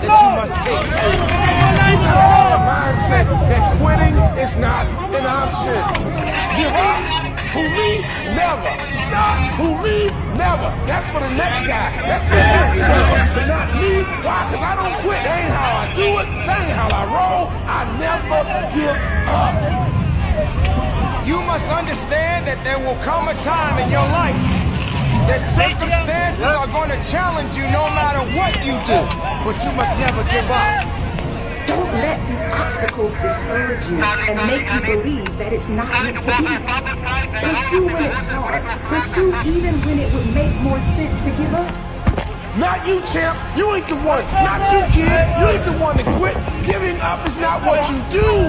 that you must take. A mindset that quitting is not an option. Give up? Who me? Never. Stop? Who me? Never. That's for the next guy. That's for the next one. But not me. Why? Because I don't quit. That ain't how I do it. That ain't how I roll. I never give up. You must understand that there will come a time in your life that circumstances are going to challenge you no matter what you do. But you must never give up. Don't let the obstacles discourage you and make you believe that it's not meant to be. Pursue when it's hard. Pursue even when it would make more sense to give up. Not you, champ. You ain't the one. Not you, kid. You ain't the one to quit. Giving up is not what you do.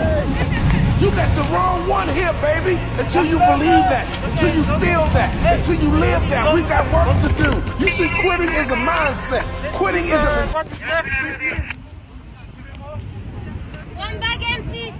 You got the wrong one here, baby. Until you believe that. Until you feel that. Until you live that. We got work to do. You see, quitting is a mindset. Quitting is a... One bag empty.